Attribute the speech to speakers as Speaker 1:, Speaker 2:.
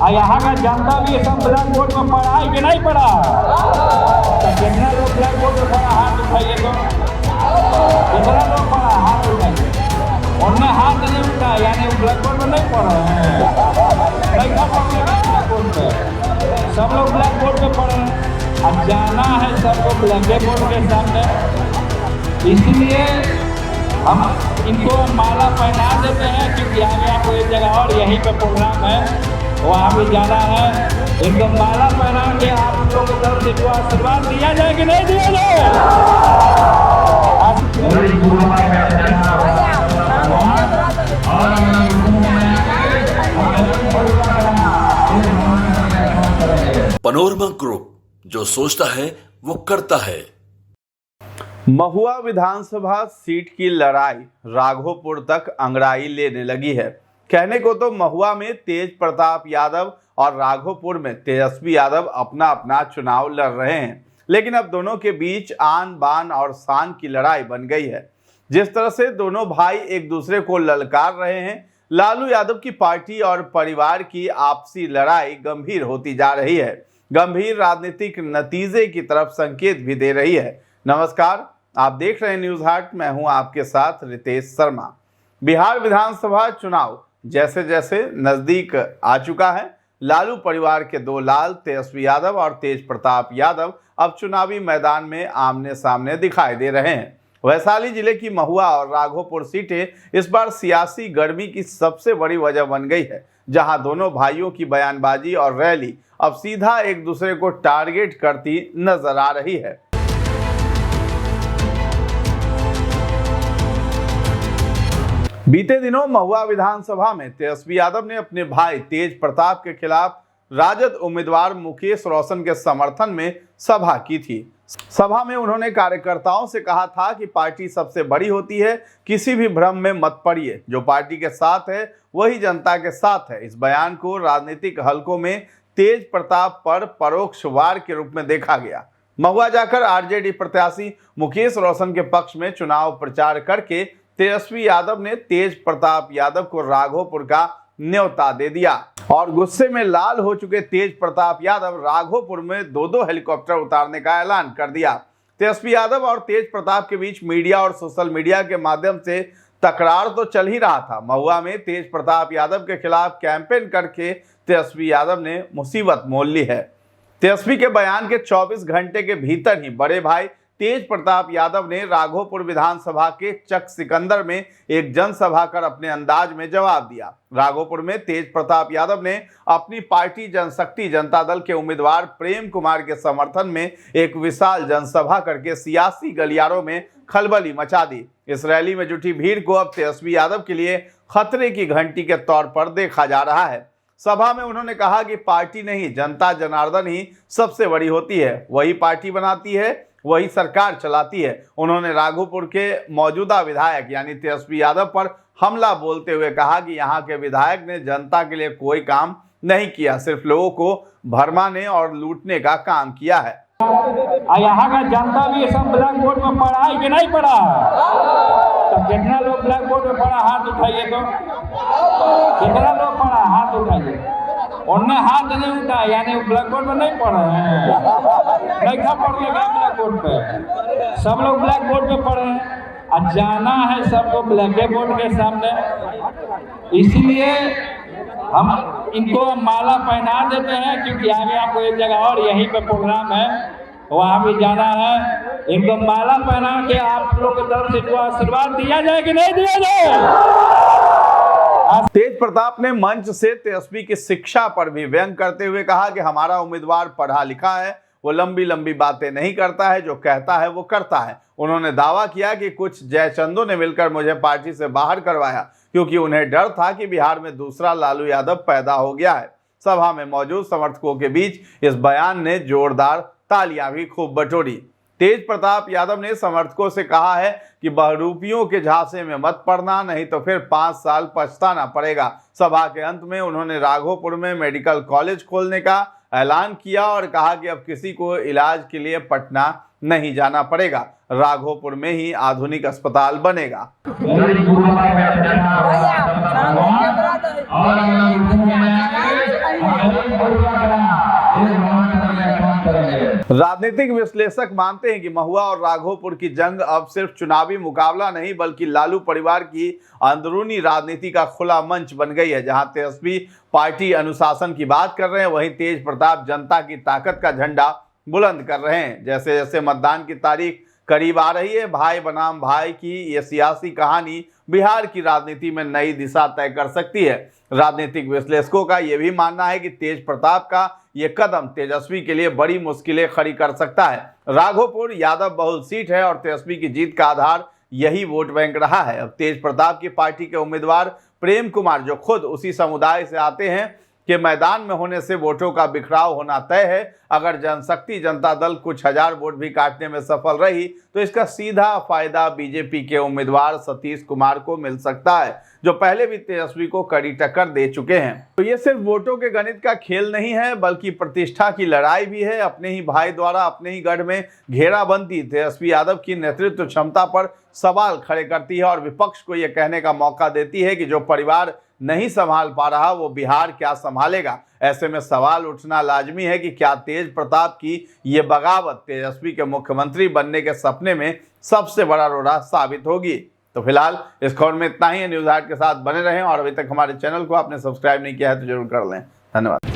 Speaker 1: यहाँ का जनता भी सब ब्लैक बोर्ड में पढ़ा है कि नहीं पढ़ा? तो कितना लोग ब्लैक बोर्ड में पढ़ा, हाथ उठाइए। तो कितना लोग पढ़ा, हाथ उठाइए। उनने हाथ नहीं उठाया, यानी ब्लैक बोर्ड में नहीं पढ़ रहे हैं। ब्लैक बोर्ड पे सब लोग ब्लैक बोर्ड पे पढ़ रहे हैं। अब जाना है सबको ब्लैक बोर्ड के सामने, इसलिए हम इनको माला पहना देते हैं, क्योंकि आगे आपको एक जगह और यहीं पे प्रोग्राम है, वहाँ भी जाना है। इनको माला पहना के आप लोगों को तरफ से आशीर्वाद दिया जाए कि नहीं दिया जाए?
Speaker 2: पनोरमा ग्रुप, जो सोचता है वो करता है।
Speaker 3: महुआ विधानसभा सीट की लड़ाई राघोपुर तक अंगड़ाई लेने लगी है। कहने को तो महुआ में तेज प्रताप यादव और राघोपुर में तेजस्वी यादव अपना अपना चुनाव लड़ रहे हैं, लेकिन अब दोनों के बीच आन बान और शान की लड़ाई बन गई है। जिस तरह से दोनों भाई एक दूसरे को ललकार रहे हैं, लालू यादव की पार्टी और परिवार की आपसी लड़ाई गंभीर होती जा रही है, गंभीर राजनीतिक नतीजे की तरफ संकेत भी दे रही है। नमस्कार, आप देख रहे हैं न्यूज हाट, मैं हूं आपके साथ रितेश शर्मा। बिहार विधानसभा चुनाव जैसे जैसे नजदीक आ चुका है, लालू परिवार के दो लाल तेजस्वी यादव और तेज प्रताप यादव अब चुनावी मैदान में आमने सामने दिखाई दे रहे हैं। वैशाली जिले की महुआ और राघोपुर सीटें इस बार सियासी गर्मी की सबसे बड़ी वजह बन गई है, जहां दोनों भाइयों की बयानबाजी और रैली अब सीधा एक दूसरे को टारगेट करती नजर आ रही है। बीते दिनों महुआ विधानसभा में तेजस्वी यादव ने अपने भाई तेज प्रताप के खिलाफ राजद उम्मीदवार मुकेश रोशन के समर्थन में सभा की थी। सभा में उन्होंने कार्यकर्ताओं से कहा था कि पार्टी सबसे बड़ी होती है, किसी भी भ्रम में मत पड़िए, जो पार्टी के साथ है वही जनता के साथ है। इस बयान को राजनीतिक हलकों में तेज प्रताप पर परोक्ष वार के रूप में देखा गया। महुआ जाकर आरजेडी प्रत्याशी मुकेश रोशन के पक्ष में चुनाव प्रचार करके तेजस्वी यादव ने तेज प्रताप यादव को राघोपुर का न्योता दे दिया और गुस्से में लाल हो चुके तेज प्रताप यादव राघोपुर में दो हेलीकॉप्टर उतारने का ऐलान कर दिया। तेजस्वी यादव और तेज प्रताप के बीच मीडिया और सोशल मीडिया के माध्यम से तकरार तो चल ही रहा था। महुआ में तेज प्रताप यादव के खिलाफ कैंपेन करके तेजस्वी यादव ने मुसीबत मोल ली है। तेजस्वी के बयान के 24 घंटे के भीतर ही बड़े भाई तेज प्रताप यादव ने राघोपुर विधानसभा के चक सिकंदर में एक जनसभा कर अपने अंदाज में जवाब दिया। राघोपुर में तेज प्रताप यादव ने अपनी पार्टी जनशक्ति जनता दल के उम्मीदवार प्रेम कुमार के समर्थन में एक विशाल जनसभा करके सियासी गलियारों में खलबली मचा दी। इस रैली में जुटी भीड़ को अब तेजस्वी यादव के लिए खतरे की घंटी के तौर पर देखा जा रहा है। सभा में उन्होंने कहा कि पार्टी नहीं, जनता जनार्दन ही सबसे बड़ी होती है, वही पार्टी बनाती है, वही सरकार चलाती है। उन्होंने राघोपुर के मौजूदा विधायक यानी तेजस्वी यादव पर हमला बोलते हुए कहा कि यहाँ के विधायक ने जनता के लिए कोई काम नहीं किया, सिर्फ लोगों को भरमाने और लूटने का काम किया है।
Speaker 1: यहाँ का जनता भी सब ब्लैक बोर्ड में पढ़ा है कि नहीं पढ़ा? तो कितना लोग ब्लैक बोर्ड में पढ़ा, हाथ उठाइए। तो कितना लोग पढ़ा, हाथ उठाइए। उनने हाथ नहीं उठाया, यानी ब्लैक बोर्ड में नहीं पढ़ रहे हैं। नहीं था पढ़ लेगा ब्लैक बोर्ड पे, सब लोग ब्लैक बोर्ड पे पढ़ रहे हैं। अब जाना है सबको ब्लैक बोर्ड के सामने, इसलिए हम इनको माला पहना देते हैं, क्योंकि आगे आपको एक जगह और यहीं पे प्रोग्राम है, वहाँ भी जाना है। इनको माला पहना के आप लोग की तरफ से आशीर्वाद दिया जाए कि नहीं दिया जाए?
Speaker 3: तेज प्रताप ने मंच से तेजस्वी की शिक्षा पर भी व्यंग करते हुए कहा कि हमारा उम्मीदवार पढ़ा लिखा है, वो लंबी लंबी बातें नहीं करता है, जो कहता है वो करता है। उन्होंने दावा किया कि कुछ जयचंदों ने मिलकर मुझे पार्टी से बाहर करवाया, क्योंकि उन्हें डर था कि बिहार में दूसरा लालू यादव पैदा हो गया है। सभा में मौजूद समर्थकों के बीच इस बयान ने जोरदार तालियां भी खूब बटोरी। तेज प्रताप यादव ने समर्थकों से कहा है कि बहरूपियों के झांसे में मत पड़ना, नहीं तो फिर 5 साल पछताना पड़ेगा। सभा के अंत में उन्होंने राघोपुर में मेडिकल कॉलेज खोलने का ऐलान किया और कहा कि अब किसी को इलाज के लिए पटना नहीं जाना पड़ेगा, राघोपुर में ही आधुनिक अस्पताल बनेगा।
Speaker 1: और
Speaker 3: राजनीतिक विश्लेषक मानते हैं कि महुआ और राघोपुर की जंग अब सिर्फ चुनावी मुकाबला नहीं बल्कि लालू परिवार की अंदरूनी राजनीति का खुला मंच बन गई है। जहां तेजस्वी पार्टी अनुशासन की बात कर रहे हैं, वहीं तेज प्रताप जनता की ताकत का झंडा बुलंद कर रहे हैं। जैसे जैसे मतदान की तारीख करीब आ रही है, भाई बनाम भाई की ये सियासी कहानी बिहार की राजनीति में नई दिशा तय कर सकती है। राजनीतिक विश्लेषकों का यह भी मानना है कि तेज प्रताप का ये कदम तेजस्वी के लिए बड़ी मुश्किलें खड़ी कर सकता है। राघोपुर यादव बहुल सीट है और तेजस्वी की जीत का आधार यही वोट बैंक रहा है। अब तेज प्रताप की पार्टी के उम्मीदवार प्रेम कुमार, जो खुद उसी समुदाय से आते हैं, के मैदान में होने से वोटों का बिखराव होना तय है। अगर जनशक्ति जनता दल कुछ हजार वोट भी काटने में सफल रही तो इसका सीधा फायदा बीजेपी के उम्मीदवार सतीश कुमार को मिल सकता है, जो पहले भी तेजस्वी को कड़ी टक्कर दे चुके हैं। तो ये सिर्फ वोटों के गणित का खेल नहीं है बल्कि प्रतिष्ठा की लड़ाई भी है। अपने ही भाई द्वारा अपने ही गढ़ में घेराबंदी तेजस्वी यादव की नेतृत्व क्षमता पर सवाल खड़े करती है और विपक्ष को यह कहने का मौका देती है कि जो परिवार नहीं संभाल पा रहा वो बिहार क्या संभालेगा। ऐसे में सवाल उठना लाजमी है कि क्या तेज प्रताप की ये बगावत तेजस्वी के मुख्यमंत्री बनने के सपने में सबसे बड़ा रोड़ा साबित होगी। तो फिलहाल इस खबर में इतना ही है। न्यूज़ हाट के साथ बने रहें और अभी तक हमारे चैनल को आपने सब्सक्राइब नहीं किया है तो जरूर कर लें। धन्यवाद।